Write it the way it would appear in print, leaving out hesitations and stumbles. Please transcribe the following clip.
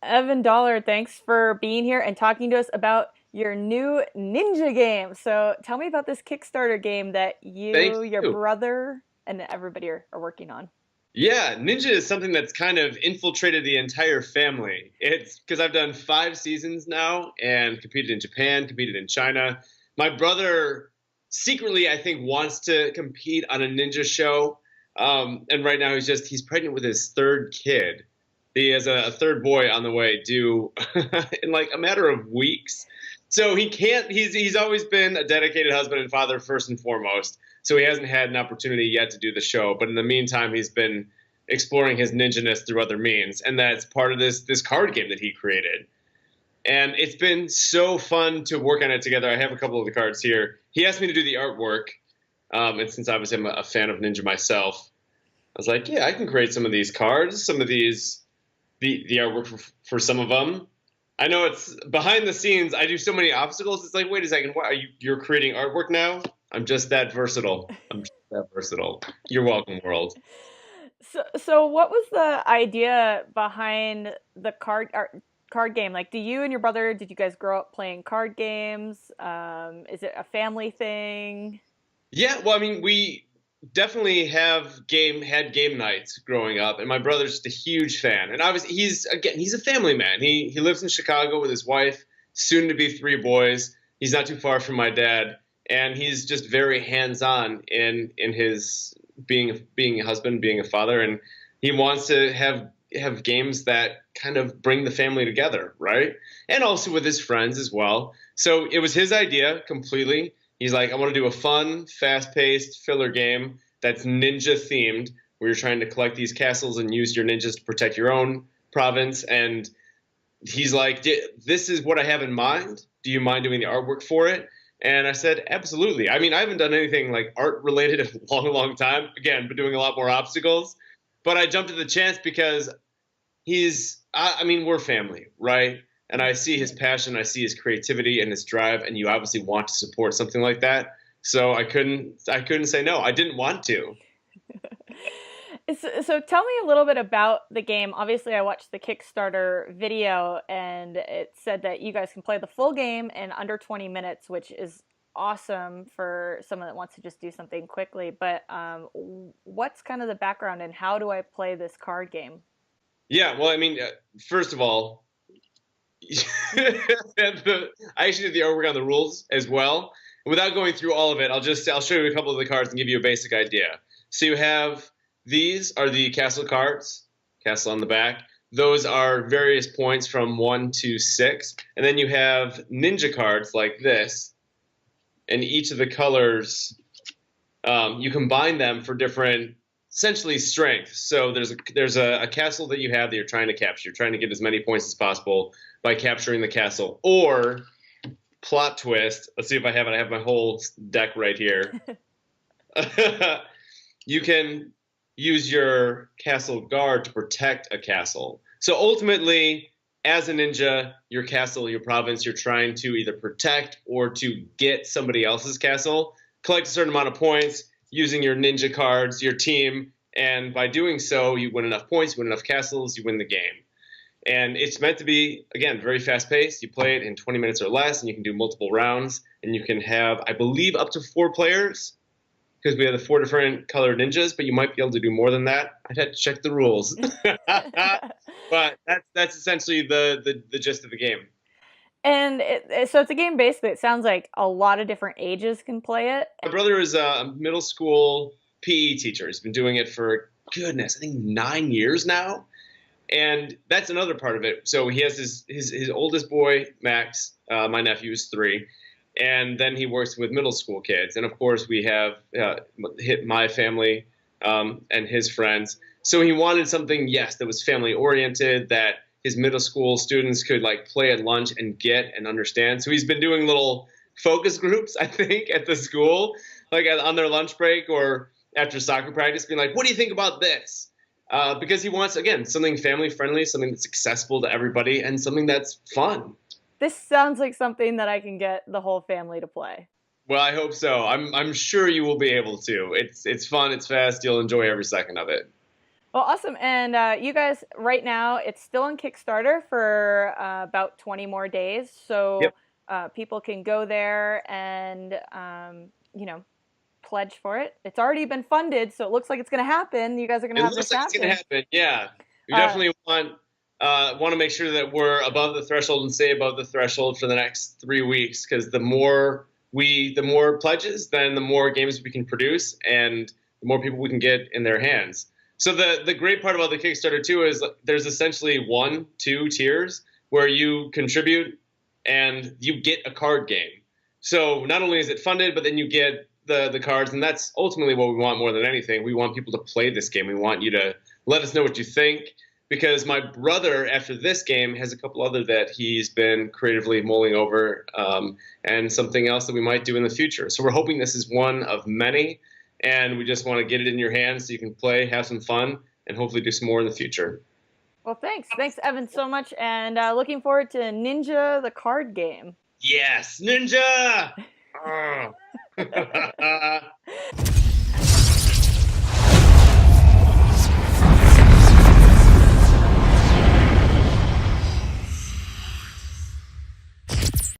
Evan Dollar, thanks for being here and talking to us about your new ninja game. So tell me about this Kickstarter game that Thank you, your you. brother, and everybody are working on. Yeah, Ninja is something that's kind of infiltrated the entire family. It's because I've done 5 seasons now and competed in Japan, competed in China. My brother secretly, I think, wants to compete on a ninja show. And right now he's pregnant with his third kid. He has a third boy on the way due in like a matter of weeks. So he can't, he's always been a dedicated husband and father first and foremost. So he hasn't had an opportunity yet to do the show. But in the meantime, he's been exploring his ninja-ness through other means. And that's part of this card game that he created. And it's been so fun to work on it together. I have a couple of the cards here. He asked me to do the artwork. And since obviously I'm a fan of Ninja myself, I was like, yeah, I can create some of these cards, some of these, the artwork for some of them. I know it's behind the scenes. I do so many obstacles. It's like, wait a second, what, you're creating artwork now? I'm just that versatile. I'm just that versatile. You're welcome, world. So what was the idea behind the card game? Like, do you and your brother, did you guys grow up playing card games? Is it a family thing? Yeah, well, I mean, we definitely had game nights growing up, and my brother's just a huge fan. And obviously, he's a family man. He lives in Chicago with his wife, soon to be 3 boys. He's not too far from my dad, and he's just very hands on in his being a husband, being a father, and he wants to have games that kind of bring the family together, right? And also with his friends as well. So it was his idea completely. He's like, I want to do a fun, fast-paced filler game that's ninja themed, where you're trying to collect these castles and use your ninjas to protect your own province. And he's like, this is what I have in mind. Do you mind doing the artwork for it? And I said, absolutely. I mean, I haven't done anything like art related in a long, long time. Again, been doing a lot more obstacles. But I jumped at the chance because I mean, we're family, right? And I see his passion, I see his creativity and his drive, and you obviously want to support something like that. So I couldn't say no. I didn't want to. So tell me a little bit about the game. Obviously, I watched the Kickstarter video and it said that you guys can play the full game in under 20 minutes, which is awesome for someone that wants to just do something quickly. But what's kind of the background and how do I play this card game? Yeah, well, I mean, first of all, I actually did the artwork on the rules as well. Without going through all of it, I'll show you a couple of the cards and give you a basic idea. So you have these are the castle cards, castle on the back. Those are various points from 1 to 6, and then you have ninja cards like this, and each of the colors you combine them for different essentially strengths. So there's a castle that you have that you're trying to capture. You're trying to get as many points as possible by capturing the castle. Or plot twist. Let's see if I have it. I have my whole deck right here. You can use your castle guard to protect a castle. So ultimately, as a ninja, your castle, your province, you're trying to either protect or to get somebody else's castle, collect a certain amount of points using your ninja cards, your team, and by doing so, you win enough points, you win enough castles, you win the game. And it's meant to be, again, very fast paced. You play it in 20 minutes or less, and you can do multiple rounds, and you can have, I believe, up to 4 players because we have the 4 different colored ninjas, but you might be able to do more than that. I'd have to check the rules. But that's essentially the gist of the game. And so it's a game basically. It sounds like a lot of different ages can play it. My brother is a middle school PE teacher. He's been doing it for, goodness, I think 9 years now. And that's another part of it. So he has his oldest boy, Max, my nephew is 3. And then he works with middle school kids. And of course, we have hit my family and his friends. So he wanted something, yes, that was family oriented, that his middle school students could like play at lunch and get and understand. So he's been doing little focus groups, I think, at the school, like on their lunch break or after soccer practice, being like, what do you think about this? Because he wants, again, something family friendly, something that's accessible to everybody, and something that's fun. This sounds like something that I can get the whole family to play. Well, I hope so. I'm sure you will be able to. It's fun. It's fast. You'll enjoy every second of it. Well, awesome. And you guys, right now, it's still on Kickstarter for about 20 more days. Yep. So people can go there and, pledge for it. It's already been funded, so it looks like it's going to happen. You guys are going to It have looks this like it's going to happen. happen. Yeah, we Uh, definitely want to make sure that we're above the threshold and stay above the threshold for the next 3 weeks. Because the more pledges, then the more games we can produce, and the more people we can get in their hands. So the great part about the Kickstarter too is there's essentially 1, 2 tiers where you contribute and you get a card game. So not only is it funded, but then you get the cards, and that's ultimately what we want more than anything. We want people to play this game. We want you to let us know what you think, because my brother, after this game, has a couple other that he's been creatively mulling over, and something else that we might do in the future. So we're hoping this is one of many, and we just want to get it in your hands so you can play, have some fun, and hopefully do some more in the future. well, thanks, Evan, so much, and looking forward to Ninja the card game. Yes, Ninja!